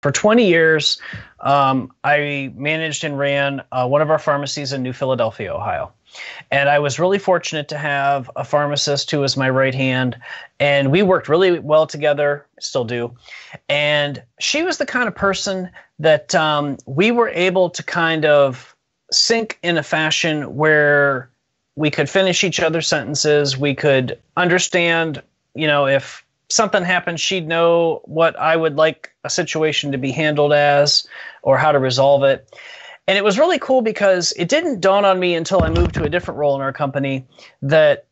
For 20 years, I managed and ran one of our pharmacies in New Philadelphia, Ohio. And I was really fortunate to have a pharmacist who was my right hand, and we worked really well together, still do. And she was the kind of person that we were able to kind of sync in a fashion where we could finish each other's sentences. We could understand, if something happened, she'd know what I would like a situation to be handled as or how to resolve it. And it was really cool because it didn't dawn on me until I moved to a different role in our company that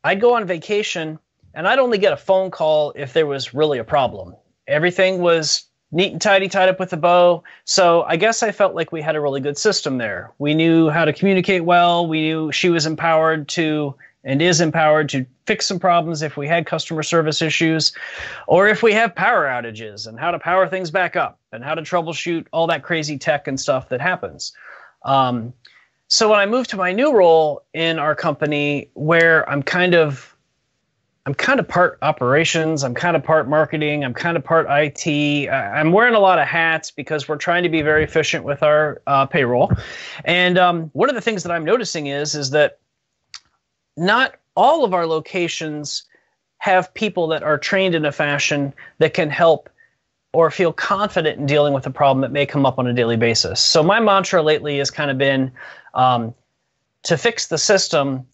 I'd go on vacation and I'd only get a phone call if there was really a problem. Everything was neat and tidy, tied up with a bow. So I guess I felt like we had a really good system there. We knew how to communicate well. We knew she was empowered to and is empowered to fix some problems if we had customer service issues, or if we have power outages, and how to power things back up, and how to troubleshoot all that crazy tech and stuff that happens. So when I moved to my new role in our company, where I'm kind of part operations, I'm kind of part marketing, I'm kind of part IT. I'm wearing a lot of hats because we're trying to be very efficient with our payroll. And one of the things that I'm noticing is that not all of our locations have people that are trained in a fashion that can help or feel confident in dealing with a problem that may come up on a daily basis. So my mantra lately has kind of been to fix the system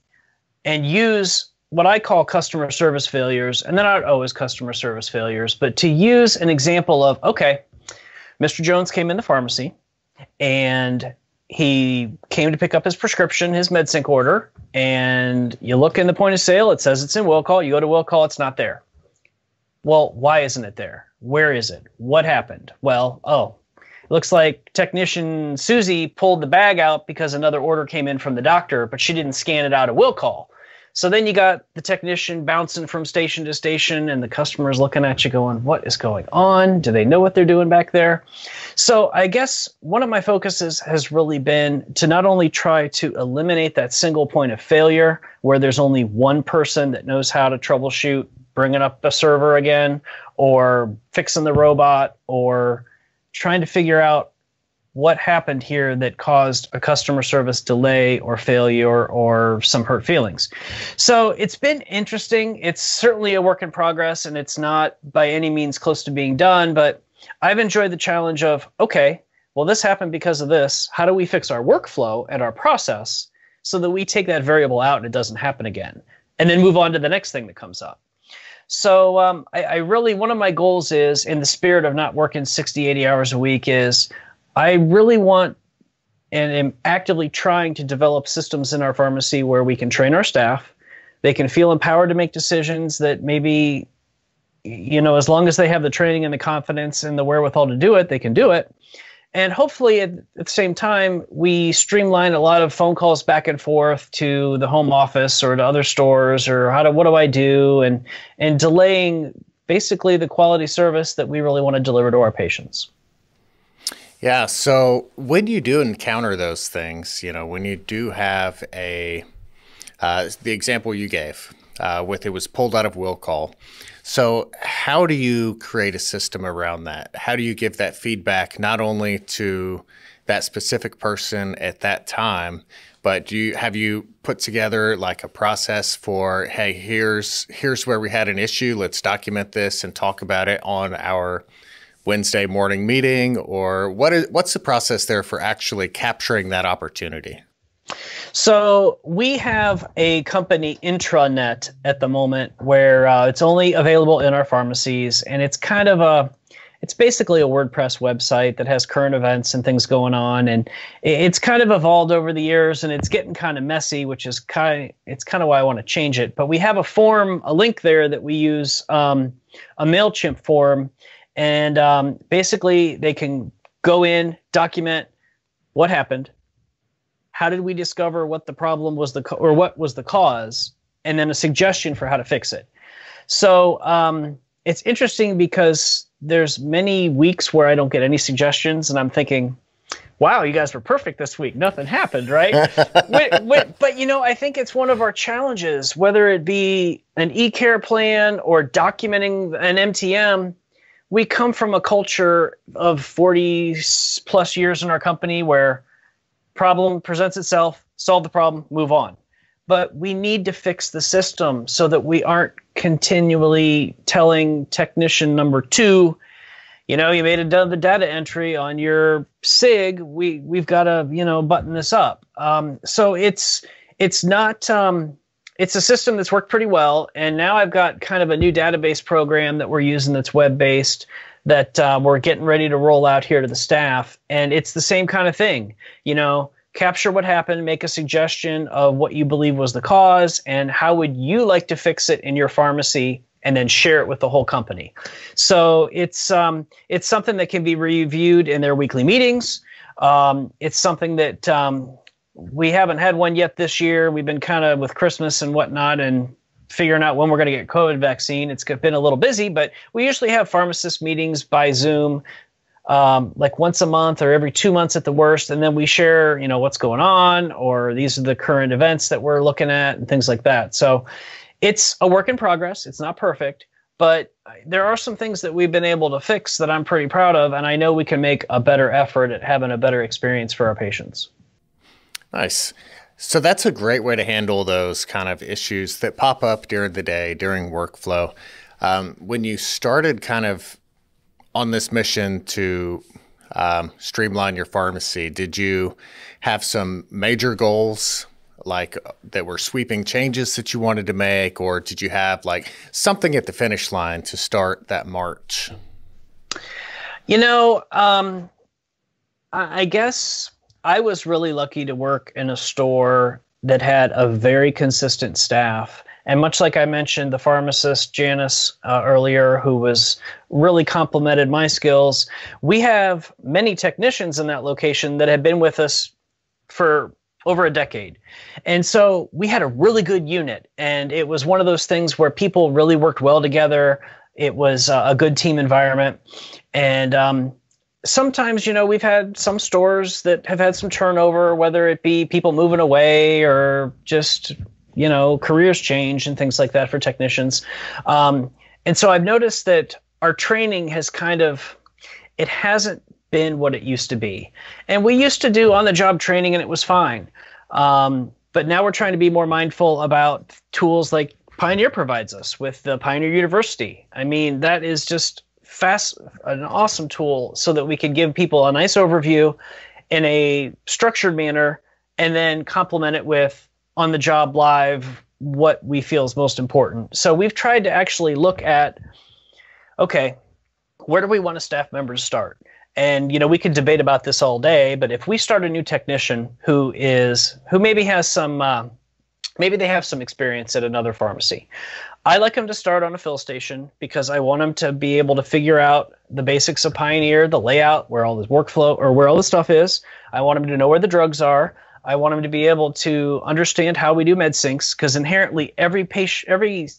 and use what I call customer service failures, and they're not always customer service failures, but to use an example of, okay, Mr. Jones came in the pharmacy and he came to pick up his prescription, his MedSync order, and you look in the point of sale, it says it's in will call. You go to will call, it's not there. Well, why isn't it there? Where is it? What happened? Well, it looks like technician Susie pulled the bag out because another order came in from the doctor, but she didn't scan it out at will call. So then you got the technician bouncing from station to station, and the customer's looking at you going, what is going on? Do they know what they're doing back there? So I guess one of my focuses has really been to not only try to eliminate that single point of failure where there's only one person that knows how to troubleshoot, bringing up a server again, or fixing the robot, or trying to figure out what happened here that caused a customer service delay or failure or some hurt feelings. So it's been interesting. It's certainly a work in progress, and it's not by any means close to being done, but I've enjoyed the challenge of, okay, well, this happened because of this. How do we fix our workflow and our process so that we take that variable out and it doesn't happen again, and then move on to the next thing that comes up? So I really, one of my goals is, in the spirit of not working 60, 80 hours a week, is I really want and am actively trying to develop systems in our pharmacy where we can train our staff. They can feel empowered to make decisions that maybe, as long as they have the training and the confidence and the wherewithal to do it, they can do it. And hopefully at the same time, we streamline a lot of phone calls back and forth to the home office or to other stores, or what do I do? And delaying basically the quality service that we really want to deliver to our patients. Yeah. So when you do encounter those things, when you do have the example you gave with it was pulled out of will call. So how do you create a system around that? How do you give that feedback not only to that specific person at that time, but have you put together like a process for, hey, here's where we had an issue. Let's document this and talk about it on our Wednesday morning meeting, or what's the process there for actually capturing that opportunity? So we have a company intranet at the moment where it's only available in our pharmacies, and it's it's basically a WordPress website that has current events and things going on, and it's kind of evolved over the years, and it's getting kind of messy, which is kind of why I want to change it. But we have a link there that we use, a MailChimp form. And basically, they can go in, document what happened, how did we discover what the problem was, or what was the cause, and then a suggestion for how to fix it. So it's interesting because there's many weeks where I don't get any suggestions, and I'm thinking, wow, you guys were perfect this week. Nothing happened, right? But, I think it's one of our challenges, whether it be an e-care plan or documenting an MTM. we come from a culture of 40 plus years in our company where problem presents itself, solve the problem, move on. But we need to fix the system so that we aren't continually telling technician number 2, you made the data entry on your SIG. We've got to, button this up. So it's not, it's a system that's worked pretty well. And now I've got kind of a new database program that we're using that's web-based that we're getting ready to roll out here to the staff. And it's the same kind of thing, capture what happened, make a suggestion of what you believe was the cause, and how would you like to fix it in your pharmacy, and then share it with the whole company. So it's something that can be reviewed in their weekly meetings. It's something that we haven't had one yet this year. We've been kind of with Christmas and whatnot and figuring out when we're going to get COVID vaccine. It's been a little busy, but we usually have pharmacist meetings by Zoom, like once a month or every 2 months at the worst. And then we share, what's going on, or these are the current events that we're looking at and things like that. So it's a work in progress. It's not perfect, but there are some things that we've been able to fix that I'm pretty proud of. And I know we can make a better effort at having a better experience for our patients. Nice. So that's a great way to handle those kind of issues that pop up during the day, during workflow. When you started kind of on this mission to streamline your pharmacy, did you have some major goals like that were sweeping changes that you wanted to make, or did you have like something at the finish line to start that march? I guess I was really lucky to work in a store that had a very consistent staff. And much like I mentioned, the pharmacist, Janice, earlier, who was really complimented my skills, we have many technicians in that location that have been with us for over a decade. And so we had a really good unit. And it was one of those things where people really worked well together. It was a good team environment. And sometimes, we've had some stores that have had some turnover, whether it be people moving away or just careers change and things like that for technicians. And so I've noticed that our training has it hasn't been what it used to be. And we used to do on-the-job training and it was fine. But now we're trying to be more mindful about tools like Pioneer provides us with the Pioneer University. I mean, that is just an awesome tool so that we can give people a nice overview in a structured manner and then complement it with on the job live what we feel is most important. So we've tried to actually look at, okay, where do we want a staff member to start? And we could debate about this all day, but if we start a new technician who maybe has some maybe they have some experience at another pharmacy, I like them to start on a fill station because I want them to be able to figure out the basics of Pioneer, the layout, where all this workflow or where all the stuff is. I want them to know where the drugs are. I want them to be able to understand how we do med syncs, because inherently every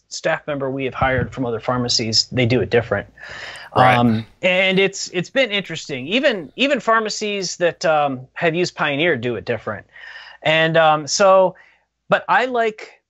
staff member we have hired from other pharmacies, they do it different. Right. And it's been interesting. Even pharmacies that have used Pioneer do it different. And but I like,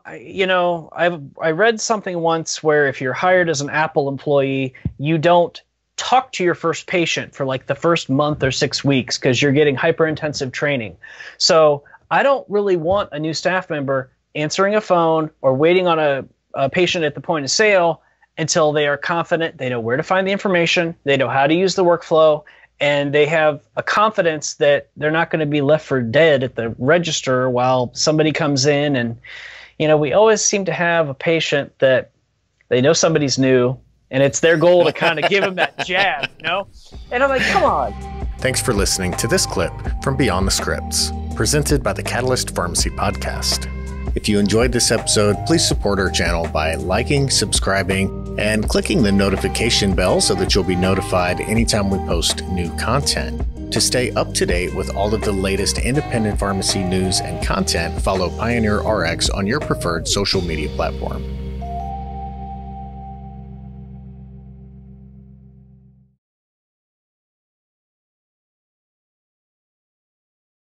I read something once where if you're hired as an Apple employee, you don't talk to your first patient for like the first month or 6 weeks because you're getting hyper-intensive training. So I don't really want a new staff member answering a phone or waiting on a patient at the point of sale until they are confident, they know where to find the information, they know how to use the workflow, and they have a confidence that they're not going to be left for dead at the register while somebody comes in. And, we always seem to have a patient that they know somebody's new, and it's their goal to kind of give them that jab, And I'm like, come on. Thanks for listening to this clip from Beyond the Scripts, presented by the Catalyst Pharmacy Podcast. If you enjoyed this episode, please support our channel by liking, subscribing, and clicking the notification bell so that you'll be notified anytime we post new content. To stay up to date with all of the latest independent pharmacy news and content, follow PioneerRx on your preferred social media platform.